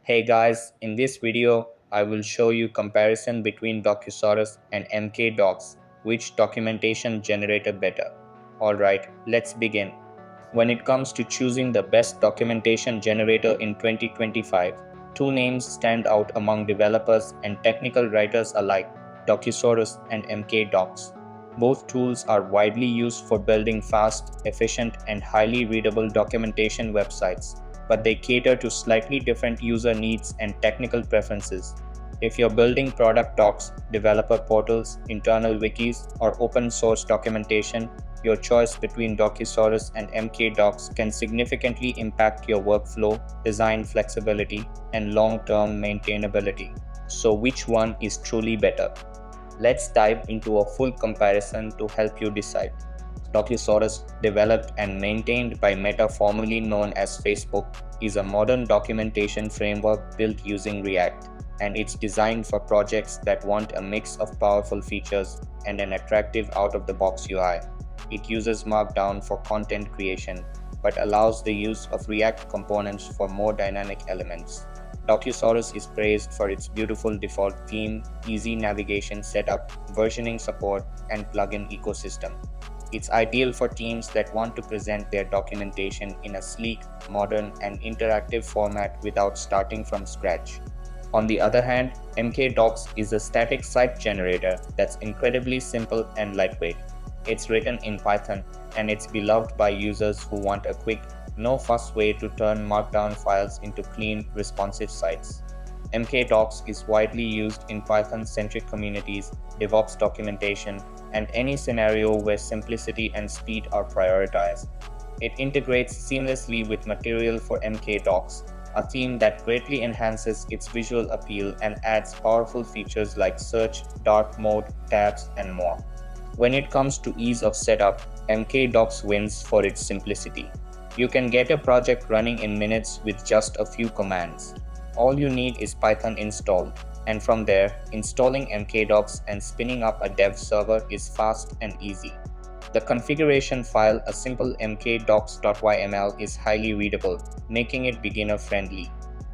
Hey guys, in this video, I will show you comparison between Docusaurus and Mkdocs, which documentation generator better. Alright, let's begin. When it comes to choosing the best documentation generator in 2025, two names stand out among developers and technical writers alike, Docusaurus and Mkdocs. Both tools are widely used for building fast, efficient, and highly readable documentation websites, but they cater to slightly different user needs and technical preferences. If you're building product docs, developer portals, internal wikis, or open source documentation, your choice between Docusaurus and Mkdocs can significantly impact your workflow, design flexibility, and long-term maintainability. So which one is truly better? Let's dive into a full comparison to help you decide. Docusaurus, developed and maintained by Meta, formerly known as Facebook, is a modern documentation framework built using React, and it's designed for projects that want a mix of powerful features and an attractive out-of-the-box UI. It uses Markdown for content creation, but allows the use of React components for more dynamic elements. Docusaurus is praised for its beautiful default theme, easy navigation setup, versioning support, and plugin ecosystem. It's ideal for teams that want to present their documentation in a sleek, modern, and interactive format without starting from scratch. On the other hand, Mkdocs is a static site generator that's incredibly simple and lightweight. It's written in Python, and it's beloved by users who want a quick, no-fuss way to turn Markdown files into clean, responsive sites. Mkdocs is widely used in Python-centric communities, DevOps documentation, and any scenario where simplicity and speed are prioritized. It integrates seamlessly with Material for Mkdocs, a theme that greatly enhances its visual appeal and adds powerful features like search, dark mode, tabs, and more. When it comes to ease of setup, Mkdocs wins for its simplicity. You can get a project running in minutes with just a few commands. All you need is Python installed, and from there, installing Mkdocs and spinning up a dev server is fast and easy. The configuration file, a simple mkdocs.yml, is highly readable, making it beginner-friendly.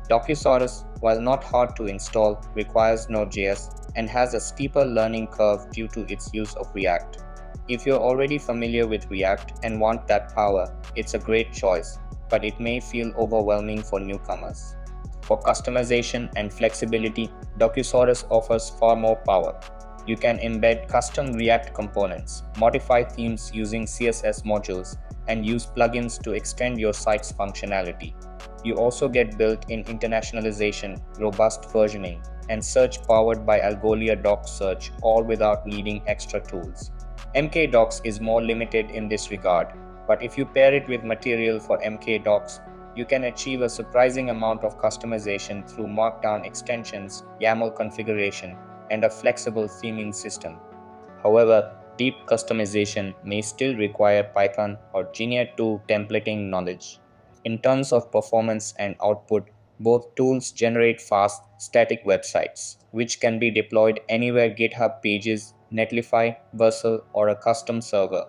Docusaurus, while not hard to install, requires Node.js and has a steeper learning curve due to its use of React. If you're already familiar with React and want that power, it's a great choice, but it may feel overwhelming for newcomers. For customization and flexibility, Docusaurus offers far more power. You can embed custom React components, modify themes using CSS modules, and use plugins to extend your site's functionality. You also get built-in internationalization, robust versioning, and search powered by Algolia Doc Search, all without needing extra tools. Mkdocs is more limited in this regard, but if you pair it with Material for Mkdocs, you can achieve a surprising amount of customization through Markdown extensions, YAML configuration, and a flexible theming system. However, deep customization may still require Python or Genia 2 templating knowledge. In terms of performance and output, both tools generate fast, static websites, which can be deployed anywhere: GitHub pages, Netlify, Vercel, or a custom server.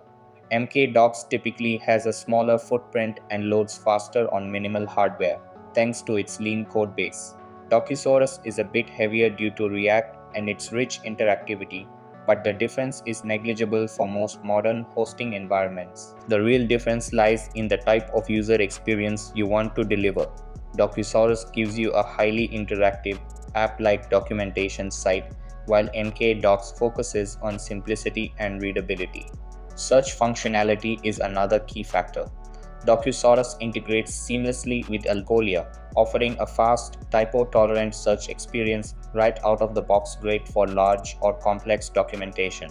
Mkdocs typically has a smaller footprint and loads faster on minimal hardware, thanks to its lean code base. Docusaurus is a bit heavier due to React and its rich interactivity, but the difference is negligible for most modern hosting environments. The real difference lies in the type of user experience you want to deliver. Docusaurus gives you a highly interactive, app-like documentation site, while Mkdocs focuses on simplicity and readability. Search functionality is another key factor. Docusaurus integrates seamlessly with Algolia, offering a fast, typo-tolerant search experience right out of the box, great for large or complex documentation.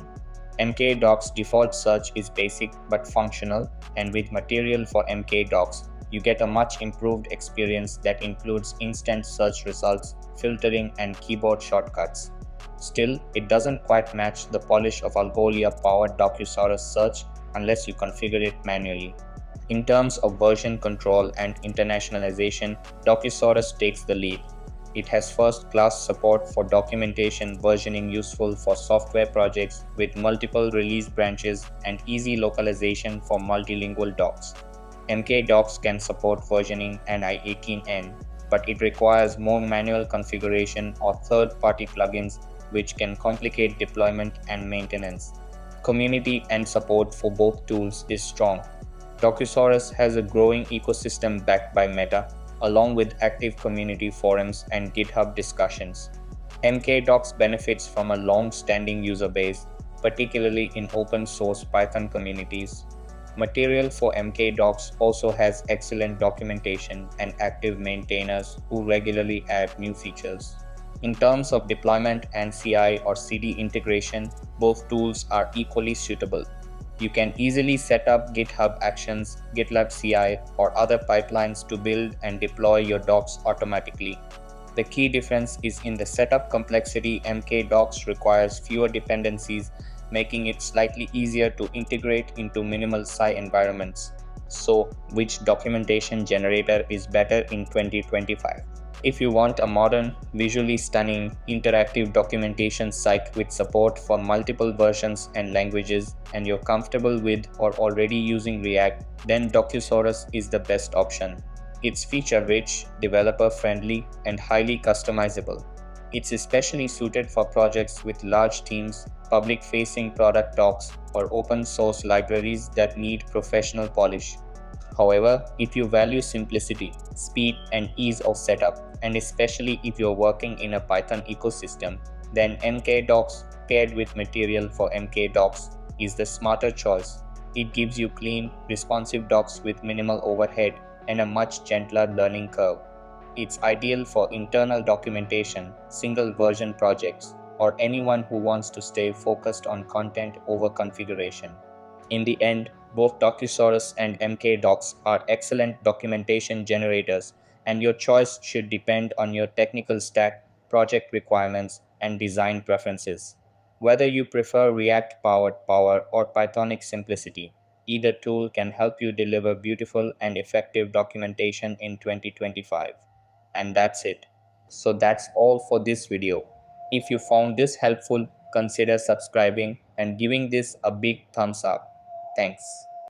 Mkdocs' default search is basic but functional, and with Material for Mkdocs, you get a much improved experience that includes instant search results, filtering, and keyboard shortcuts. Still, it doesn't quite match the polish of Algolia-powered Docusaurus search unless you configure it manually. In terms of version control and internationalization, Docusaurus takes the lead. It has first-class support for documentation versioning useful for software projects with multiple release branches and easy localization for multilingual docs. Mkdocs can support versioning and I18N, but it requires more manual configuration or third-party plugins which can complicate deployment and maintenance. Community and support for both tools is strong. Docusaurus has a growing ecosystem backed by Meta, along with active community forums and GitHub discussions. Mkdocs benefits from a long standing user base, particularly in open source Python communities. Material for Mkdocs also has excellent documentation and active maintainers who regularly add new features. In terms of deployment and CI or CD integration, both tools are equally suitable. You can easily set up GitHub Actions, GitLab CI, or other pipelines to build and deploy your docs automatically. The key difference is in the setup complexity. Mkdocs requires fewer dependencies, making it slightly easier to integrate into minimal SI environments. So, which documentation generator is better in 2025? If you want a modern, visually stunning, interactive documentation site with support for multiple versions and languages, and you're comfortable with or already using React, then Docusaurus is the best option. It's feature-rich, developer-friendly, and highly customizable. It's especially suited for projects with large teams, public-facing product docs, or open-source libraries that need professional polish. However, if you value simplicity, speed, and ease of setup, and especially if you're working in a Python ecosystem, then Mkdocs paired with material for Mkdocs is the smarter choice. It gives you clean, responsive docs with minimal overhead and a much gentler learning curve. It's ideal for internal documentation, single version projects, or anyone who wants to stay focused on content over configuration. In the end, both Docusaurus and Mkdocs are excellent documentation generators, and your choice should depend on your technical stack, project requirements, and design preferences. Whether you prefer React powered power or Pythonic simplicity, either tool can help you deliver beautiful and effective documentation in 2025. And that's it. So that's all for this video. If you found this helpful, consider subscribing and giving this a big thumbs up. Thanks.